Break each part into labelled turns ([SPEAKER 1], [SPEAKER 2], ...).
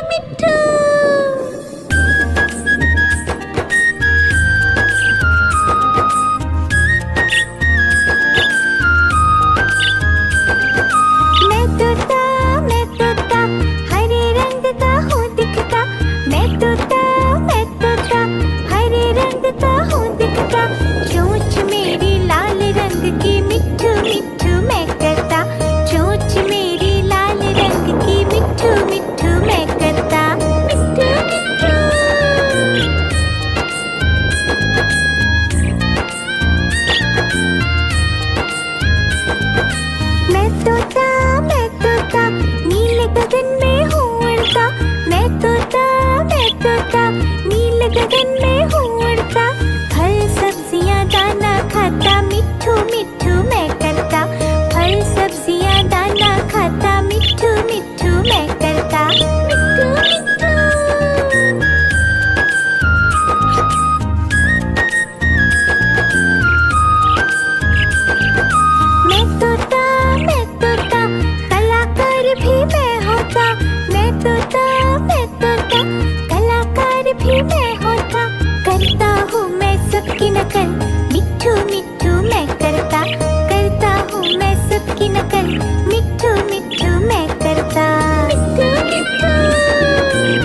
[SPEAKER 1] मिट्ठू। मैं तोता हरे रंग का हूँ दिखता। मैं तोता हरे रंग का हूँ दिखता। चोंच मेरी लाल रंग की मिट्ठू मिट्ठू मैं करता। चोंच मेरी लाल रंग की मिट्ठू मिट्ठू मैं करता। मिट्ठू मिट्ठू। मैं तोता नीले गगन में हूँ उड़ता। मैं तोता नीले गगन में हूँ उड़ता। फल सब्जियाँ दाना खाता मिट्ठू मिट्ठू मैं करता। फल सब्जियाँ दाना खाता मिट्ठू मिट्ठू मैं करता। मिट्ठू मिट्ठू। मैं तोता कलाकार भी मैं होता। मैं तोता कलाकार भी मैं होता। करता हूँ मैं सबकी नकल मिट्ठू मिट्ठू मैं करता। करता हूँ मैं सबकी नकल मिट्ठू मिट्ठू मैं करता। मिट्ठू मिट्ठू।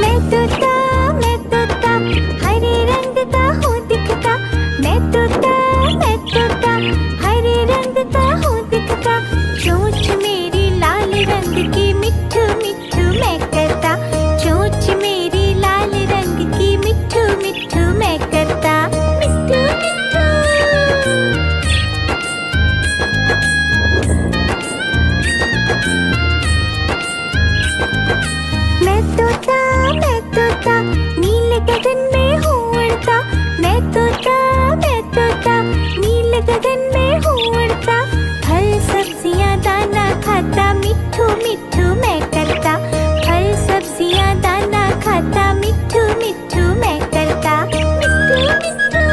[SPEAKER 1] मैं तोता हरे रंग का हूँ दिखता। मैं तोता हरे रंग का हूँ दिखता। चोंच मेरी लाल रंग की मिट्ठू मिट्ठू मैं करता। चोंच मेरी लाल रंग की मिट्ठू मिट्ठू मैं करता। मिट्ठू मिट्ठू। मैं तोता नीले गगन में हूँ उड़ता। मैं तोता नीले गगन में हूँ उड़ता। फल सब्जियाँ दाना खाता मिट्ठू मिट्ठू मैं करता। फल सब्जियाँ दाना खाता मिट्ठू मिट्ठू मैं करता। मिट्ठू मिट्ठू।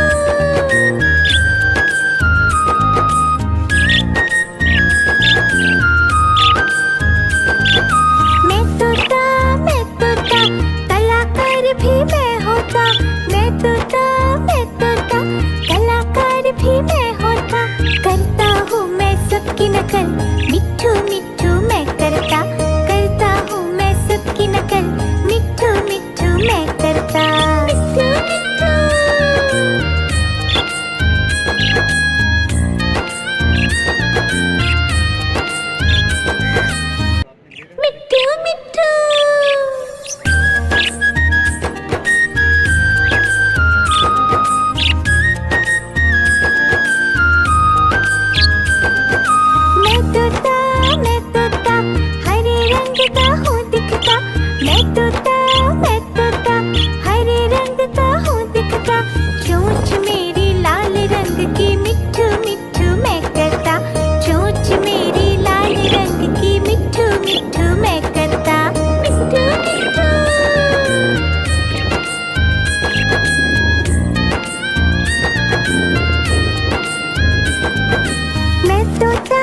[SPEAKER 1] मैं तोता कलाकार भी मैं होता। मैं तोता कलाकार भी मैं होता। करता हूँ मैं सबकी नकल मिट्ठू मिट्ठू मैं करता। करता हूँ मैं सबकी नकल मिट्ठू मिट्ठू मैं करता। मिट्ठू मिट्ठू। मिट्ठू मिट्ठू। मैं तोता हरे रंग का हूँ दिखता। मैं तोता हरे रंग का हूँ दिखता। चोंच मेरी लाल रंग की मिट्ठू मिट्ठू मैं करता। चोंच मेरी लाल रंग की मिट्ठू मिट्ठू मैं करता। मिट्ठू मिट्ठू। मैं तोता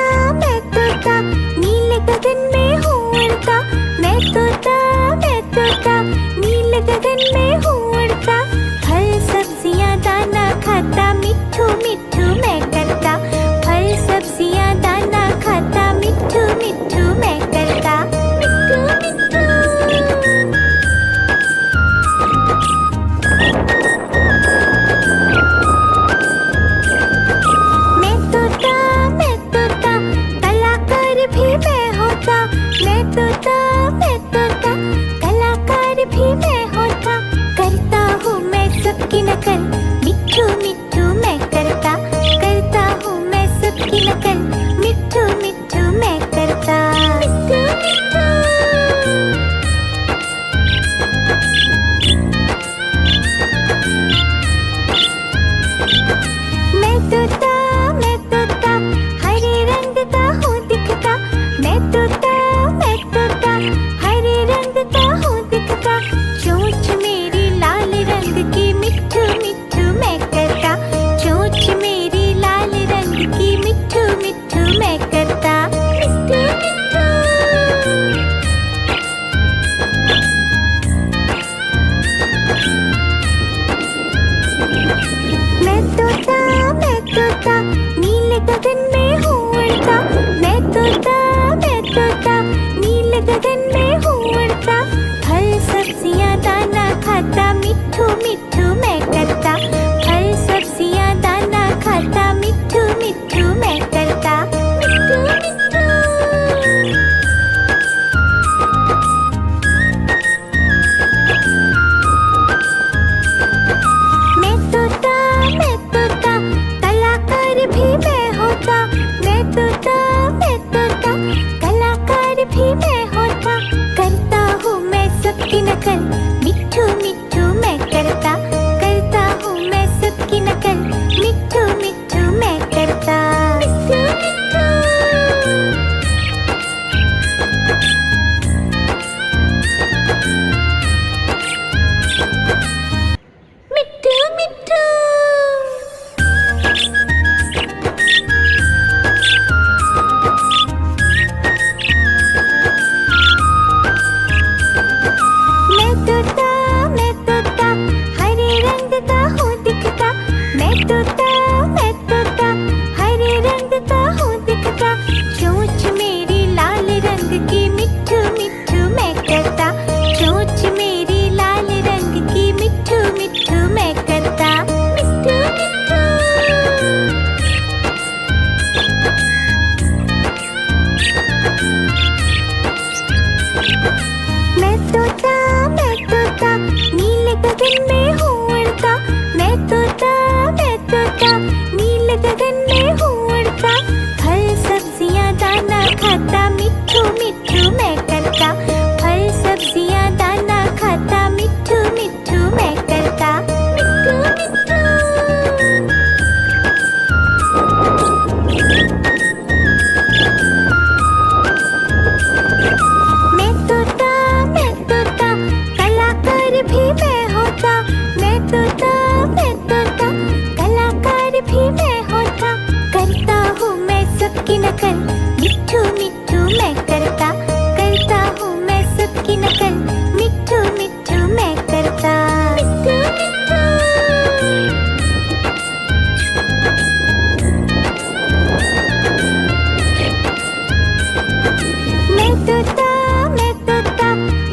[SPEAKER 1] नीले गगन में हूँ उड़ता। मैं तोता नीले गगन में हूँ उड़ता। फल सब्जियाँ दाना खाता मिट्ठू मिट्ठू मैं करता। फल सब्जियाँ दाना खाता मिट्ठू मिट्ठू मैं करता। मिट्ठू मिट्ठू। मैं तोता कलाकार भी मैं होता। मैं तोता कलाकार भी मैं होता। होता, मैं तोता मैं तोता, कलाकार भी मैं होता, करता हूँ मैं सबकी नकल, मिट्ठू मिट्ठू मैं करता, करता हूँ मैं सबकी नकल, मिट्ठू मिट्ठू मैं करता, मिट्ठू मिट्ठू। मिट्ठू मिट्ठू। मैं तोता हरे रंग का हूँ दिखता, मैं तोता हरे रंग का हूँ दिखता, चोंच मेरी लाल रंग की, मिट्ठू मिट्ठू मैं करता, चोंच मेरी लाल रंग की, मिट्ठू मिट्ठू मैं करता, मिट्ठू मिट्ठू। मैं तोता नीले गगन में हूँ उड़ता, मैं तोता नीले गगन में हूँ उड़ता, फल सब्जियाँ दाना खाता, मिट्ठू मिट्ठू मैं करता, फल सब्जियाँ दाना खाता, मिट्ठू मिट्ठू मैं करता, मिट्ठू मिट्ठू। मैं तोता कलाकार भी मैं होता, मैं तोता कलाकार भी मैं होता, करता हूँ मैं सबकी नकल, मिट्ठू मिट्ठू मैं करता, करता हूँ मैं सबकी नकल, मिट्ठू मिट्ठू मैं करता, मिट्ठू मिट्ठू। मैं तोता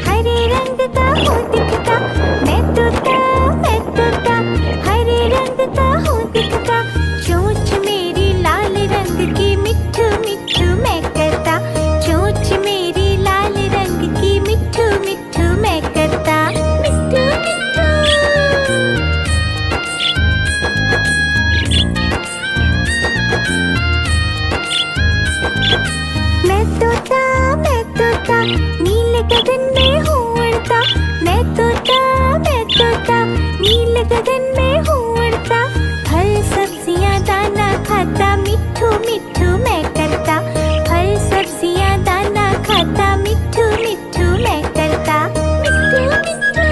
[SPEAKER 1] हरे रंग का हूँ दिखता, मैं तोता हरे रंग का हूँ दिखता, चोंच मेरी लाल रंग की, मिट्ठू मिट्ठू मैं करता, चोंच मेरी लाल रंग की, मिट्ठू मिट्ठू मैं करता, मिट्ठू मिट्ठू। मैं तोता नीले गगन में हूँ उड़ता, मैं तोता नीले गगन में हूँ उड़ता, फल सब्जियाँ दाना खाता, मिट्ठू मिट्ठू मैं करता, फल सब्जियाँ दाना खाता, मिट्ठू मिट्ठू मैं करता, मिट्ठू मिट्ठू।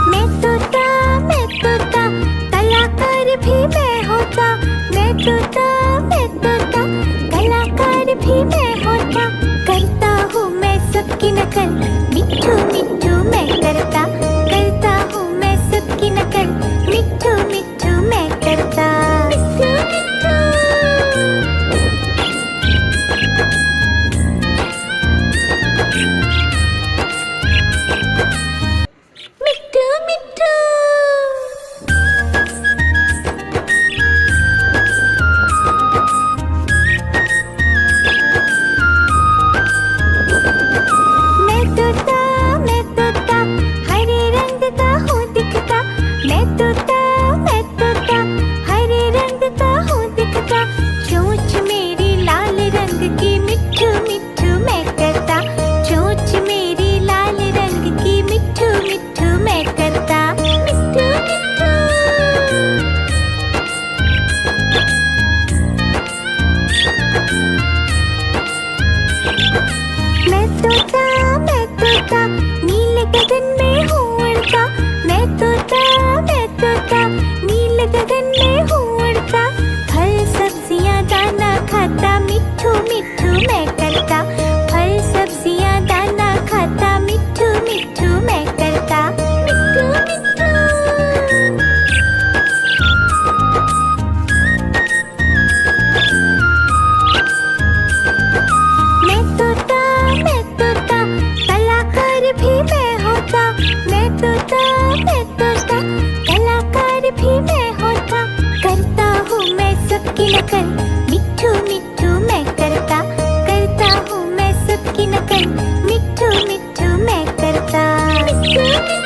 [SPEAKER 1] मैं तोता कलाकार भी मैं होता, मैं तोता कलाकार भी मैं होता, करता हूँ मैं सबकी नकल, मिट्ठू मिट्ठू मैं करता, करता हूँ मैं सबकी नकल, मिट्ठू मिट्ठू मैं करता, मिट्ठू मिट्ठू। मिट्ठू मिट्ठू। मैं तोता हरे रंग का हूँ दिखता, मैं तोता हरे रंग का हूँ दिखता, चोंच मेरी लाल रंग की, मिट्ठू मिट्ठू मैं करता, चोंच मेरी लाल रंग की, मिट्ठू मिट्ठू मैं करता, मिट्ठू मिट्ठू। मैं तोता नीले गगन में हूँ उड़ता, मैं तोता नीले गगन में हूँ उड़ता, फल सब्जियाँ दाना खाता, मिट्ठू मिट्ठू मैं करता, फल सब्जियाँ दाना खाता, मिट्ठू मिट्ठू मैं करता, मिट्ठू मिट्ठू। मैं तोता कलाकार भी मैं होता, मैं तोता कलाकार भी मैं होता, करता हूँ मैं सबकी नकल, मिट्ठू मिट्ठू मैं करता, करता हूँ मैं सबकी नकल, मिट्ठू मिट्ठू मैं करता, मिट्ठू।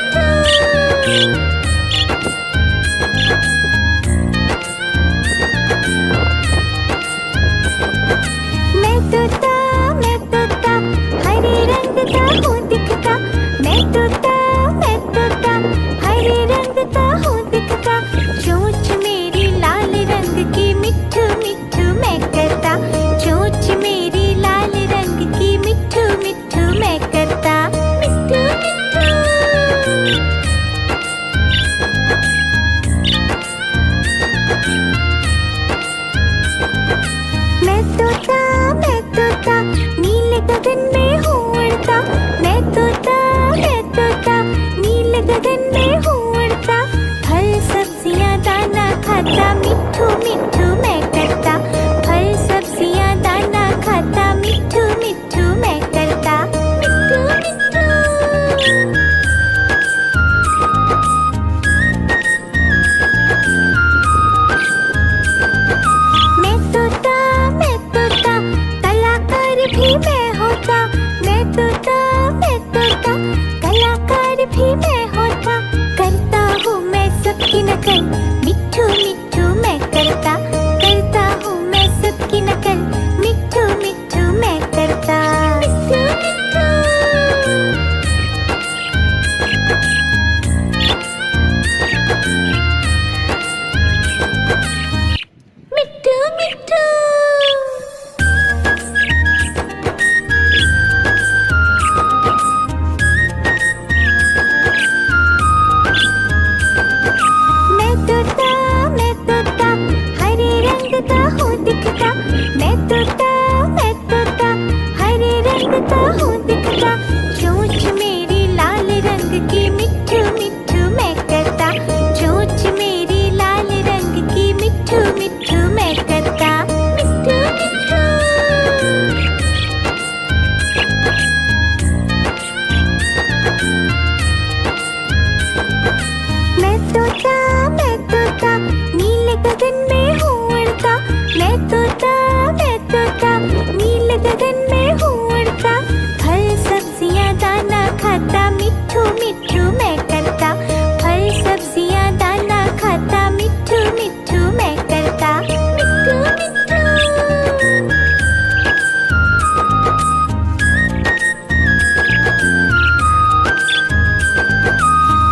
[SPEAKER 1] भी मैं होता, करता हूँ मैं सबकी नकल, मिट्ठू मिट्ठू मैं करता हूँ मैं सबकी नकल, मिट्ठू मिट्ठू मैं करता। मिट्ठू मिट्ठू मैं तोता हरे रंग का हूँ दिखता, मैं तोता हरे रंग का हूँ दिखता, चोंच मेरी लाल रंग की, मिट्ठू मिट्ठू मैं करता, चोंच मेरी लाल रंग की, मिट्ठू मिट्ठू मैं करता। मिट्ठू मिट्ठू मैं तोता नीले गगन में हूँ उड़ता, मैं तोता नीले गगन में हूँ उड़ता, फल सब्जियाँ दाना खाता, मिट्ठू मिट्ठू मैं करता, फल सब्जियाँ दाना खाता, मिट्ठू मिट्ठू मैं करता। मिट्ठू मिट्ठू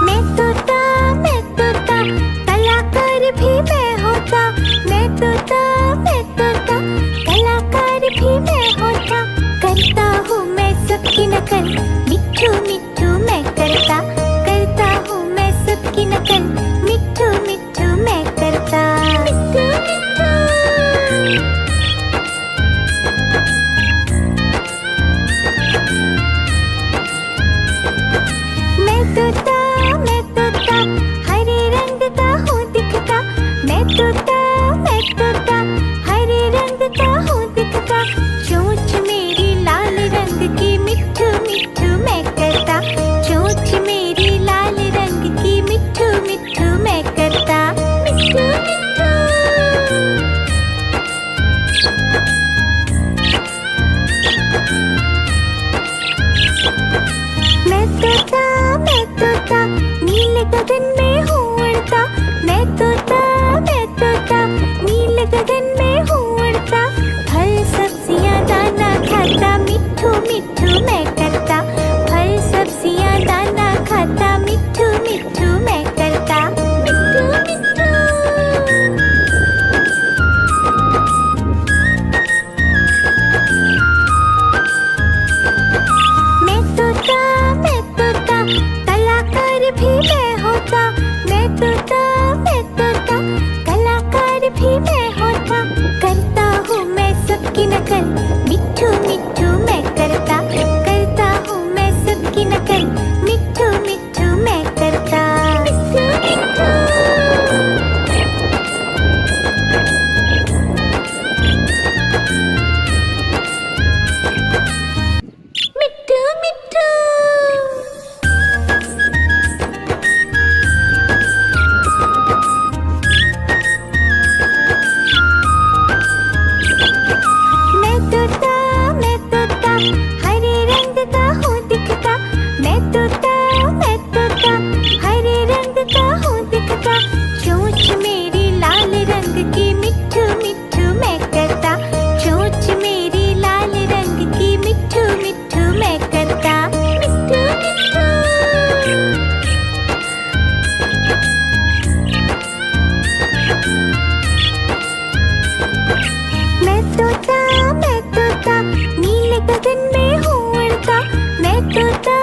[SPEAKER 1] मैं तोता कलाकार भी मैं होता, मैं तोता कलाकार भी मैं होता, करता हूँ मैं सबकी नकल, मिट्ठू मिट्ठू मैं करता हूँ मैं सबकी नकल, मिट्ठू मिट्ठू मैं करता। मिट्ठू मिट्ठू मैं तोता हरे रंग का हूँ दिखता, मैं तोता हरे रंग का हूँ दिखता, चोंच मेरी लाल रंग की, मिट्ठू मिट्ठू मैं करता, चोंच मेरी लाल रंग की, मिट्ठू मिट्ठू मैं करता। मिट्ठू मिट्ठू मैं तोता नीले गगन में हूँ उड़ता, मैं तोता नीले गगन में हूँ उड़ता, फल सब्जियाँ दाना खाता, मिट्ठू मिट्ठू मैं करता, फल सब्जियाँ दाना खाता, मिट्ठू मिट्ठू मैं करता। मिट्ठू मिट्ठू मैं तोता कलाकार भी मैं होता, मैं तोता कलाकार भी मैं होता, करता हूँ मैं सबकी नकल, मिट्ठू मिट्ठू मैं करता हूँ मैं सबकी नकल, मिट्ठू मिट्ठू मैं करता। मिट्ठू मिट्ठू मिट्ठू मिट्ठू मैं तोता हरे रंग का हूँ दिखता, मैं तोता हरे रंग का हूँ दिखता, चोंच मेरी लाल रंग की, मिट्ठू मिट्ठू मैं करता, चोंच मेरी लाल रंग की, मिट्ठू मिट्ठू मैं करता। मिट्ठू मिट्ठू मैं तोता नीले गगन में हूँ उड़ता, मैं तोता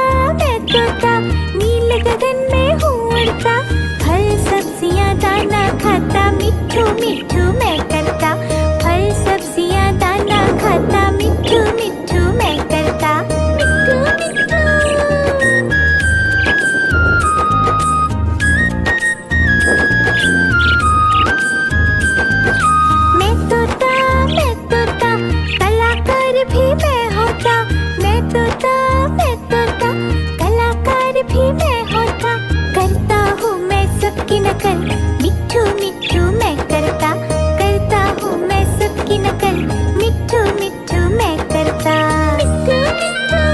[SPEAKER 1] नीले गगन में हूँ उड़ता, फल सब्जियाँ दाना खाता, मिट्ठू मिट्ठू मैं करता, फल सब्जियाँ दाना खाता, मिट्ठू मिट्ठू मैं करता। मिट्ठू मिट्ठू मैं तोता कलाकार भी मैं होता, मैं तोता कलाकार भी मैं होता, करता हूँ मैं सबकी नकल, मिट्ठू मिट्ठू मैं करता हूँ मैं सबकी नकल, मिट्ठू मिट्ठू मैं करता। मिट्ठू मिट्ठू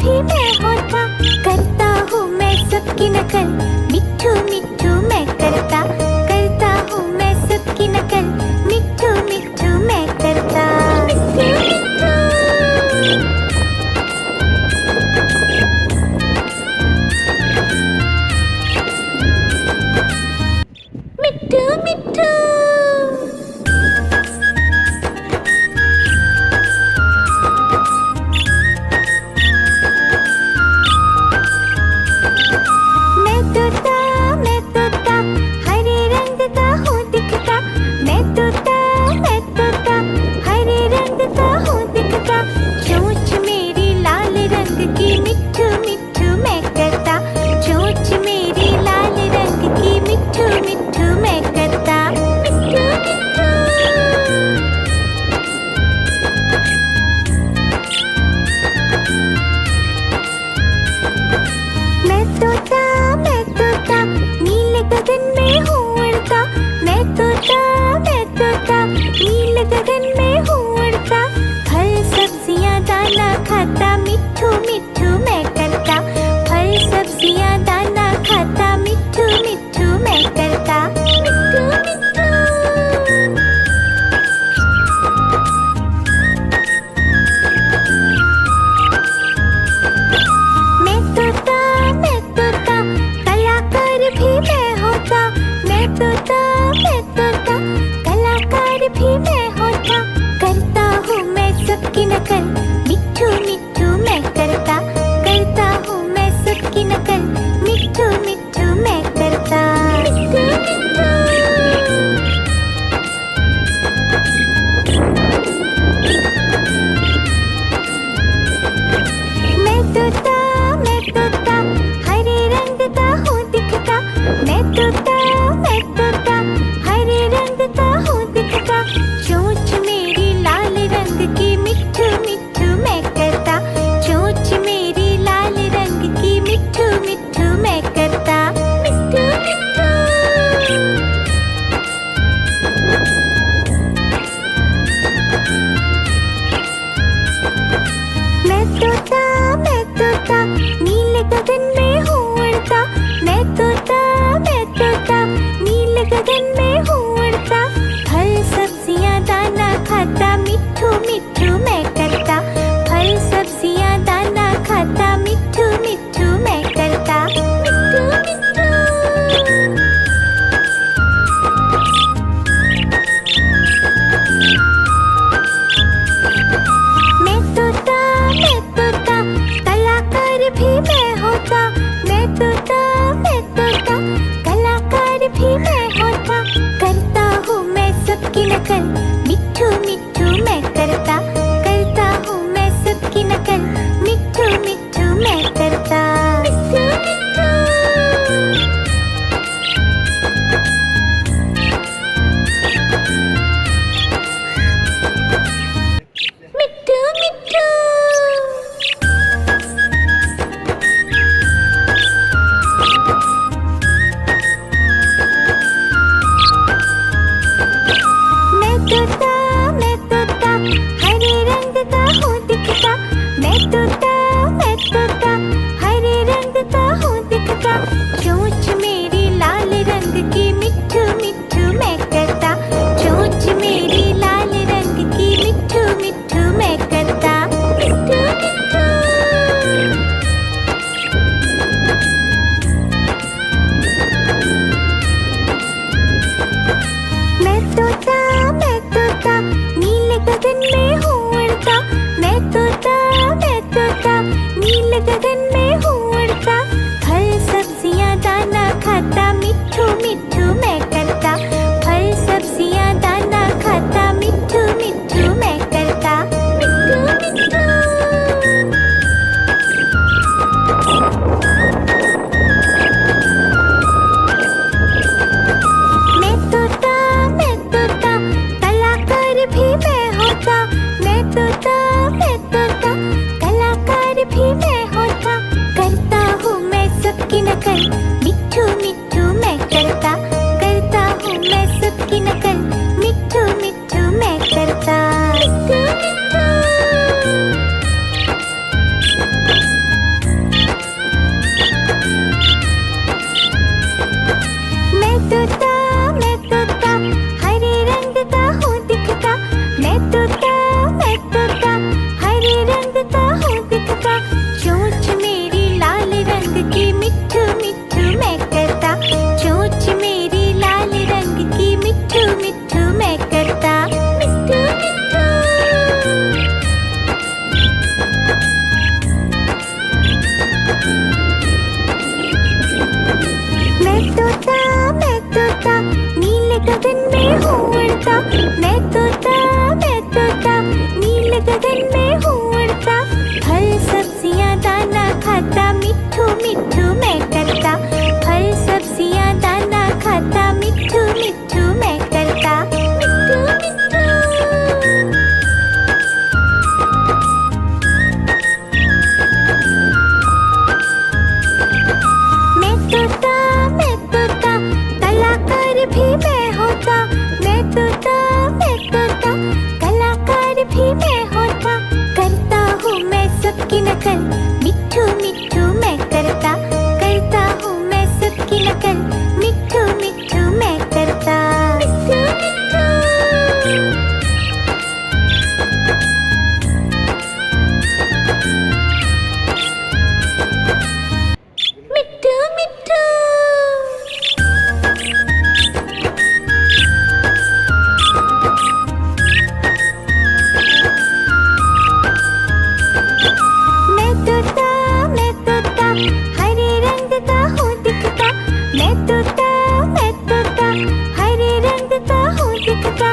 [SPEAKER 1] भी मैं होता, करता हूँ मैं सबकी नकल, मिट्ठू मिट्ठू मैं करता हूँ मैं सबकी नकल, मिट्ठू मिट्ठू मैं करता। मिट्ठू मिट्ठू। मैं मैं तोता नीले गगन में हूँ उड़ता। मैं तोता नीले गगन में हूँ उड़ता। फल सब्जियाँ दाना खाता मिट्ठू मिट्ठू मैं करता। फल सब्जियाँ दाना खाता मिट्ठू मिट्ठू मैं करता। मिट्ठू मिट्ठू। मैं तोता कलाकार भी मैं होता। मैं तोता कलाकार भी मैं होता। करता हूँ मैं सबकी नकल मिट्ठू मिट्ठू मैं करता। करता हूँ मैं सबकी नकल मिट्ठू मिट्ठू मैं करता। मिट्ठू मिट्ठू। मिट्ठू मिट्ठू। मैं तोता हरे रंग का हूँ दिखता। मैं तोता हरे रंग का हूँ दिखता।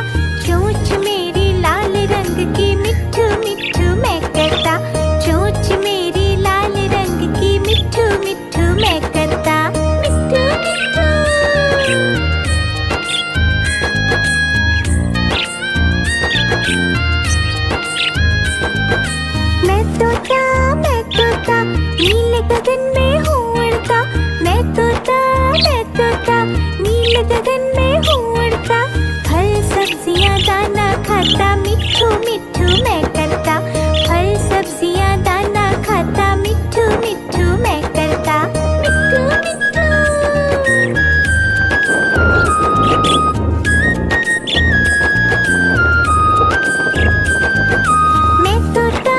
[SPEAKER 1] चोंच मेरी लाल रंग की मिट्ठू मिट्ठू मैं करता। चोंच मेरी लाल रंग की मिट्ठू मिट्ठू मैं करता। मिट्ठू मिट्ठू। मैं तोता नीले गगन में हूँ उड़ता। मैं तोता नीले गगन में हूँ उड़ता। फल सब्जियाँ दाना खाता मिट्ठू मिट्ठू मैं करता। फल सब्जियाँ दाना खाता मिट्ठू मिट्ठू मैं करता। मिट्ठू मिट्ठू। मैं तोता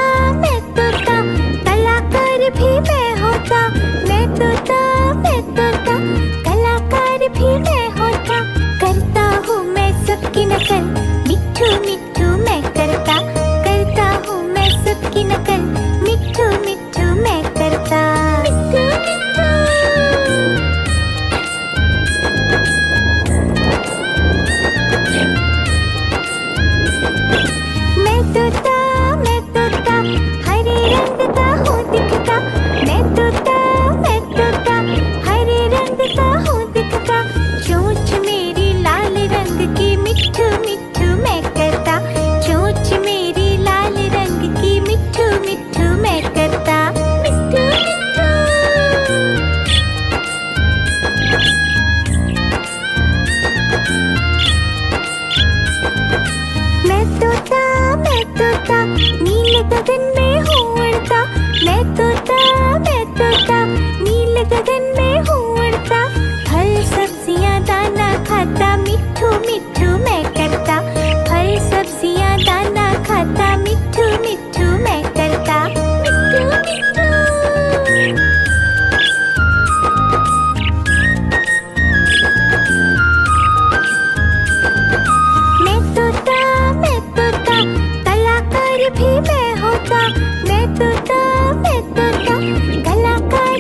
[SPEAKER 1] कलाकार भी मैं होता। मैं तोता कलाकार भी मैं होता। करता हूँ मैं सबकी नकल मिट्ठू मिट्ठू मैं करता। करता हूँ मैं सबकी नकल मिट्ठू मिट्ठू मैं करता। मिट्ठू मिट्ठू। मैं तोता हरे रंग का हूँ दिखता। मैं तोता हरे रंग का हूँ दिखता। चोंच मेरी लाल रंग की मिट्ठू मिट्ठू मैं करता। चोंच मेरी लाल रंग की मिट्ठू मिट्ठू मैं करता। मिट्ठू मिट्ठू। मैं तोता नीले गगन में हूँ उड़ता। मैं तोता नीले गगन में हूँ उड़ता। फल सब्जियाँ दाना खाता मिट्ठू मिट्ठू मैं करता। फल सब्जियाँ दाना खाता मिट्ठू मिट्ठू मैं करता। मिट्ठू मिट्ठू। मैं तोता कलाकार भी मैं होता। मैं तोता कलाकार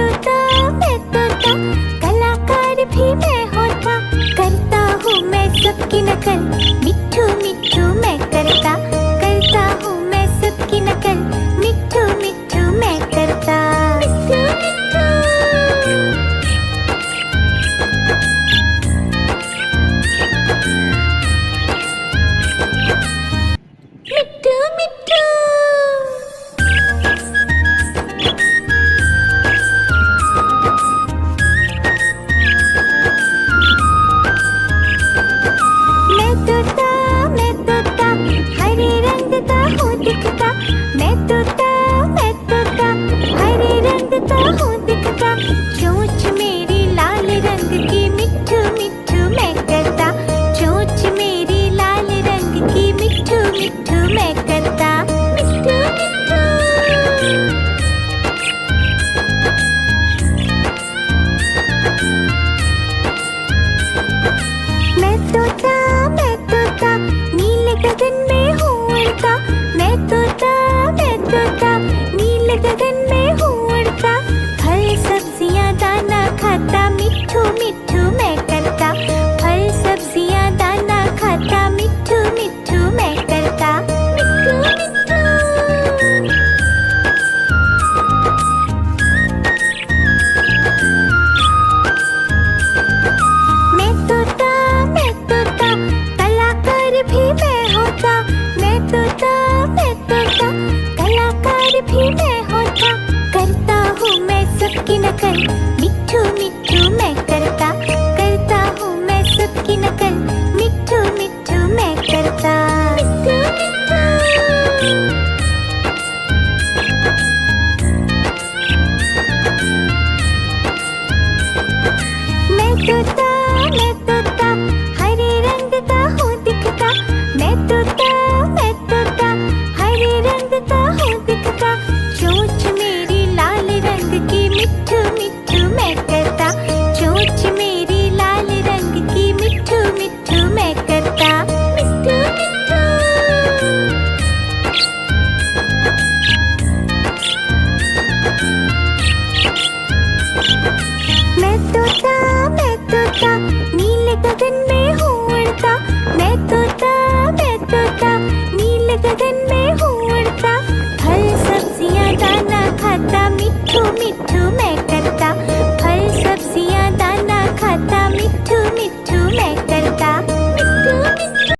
[SPEAKER 1] मैं तोता कलाकार भी मैं होता, करता हूँ मैं सबकी नकल, मिट्ठू मिट्ठू मैं करता हूँ मैं सबकी नकल, मिट्ठू मिट्ठू मैं करता। मिट्ठू मिट्ठू मिट्ठू मिट्ठू मैं तोता हरे रंग का हूँ दिखता, मैं तोता हरे रंग का हूँ दिखता, चोंच मेरी लाल रंग की, मिट्ठू मिट्ठू मैं करता, चोंच मेरी लाल रंग की, मिट्ठू मिट्ठू मैं करता। मिट्ठू मिट्ठू मैं तोता नीले गगन में हूँ उड़ता, मैं तोता नीले गगन में हूँ उड़ता, फल सब्जियाँ दाना खाता, मिट्ठू मिट्ठू मैं करता, फल सब्जियाँ दाना खाता, मिट्ठू मिट्ठू मैं करता। मिट्ठू मिट्ठू मैं तोता कलाकार भी मैं होता, मैं तोता कलाकार भी मैं होता, करता हूँ मैं सबकी नकल,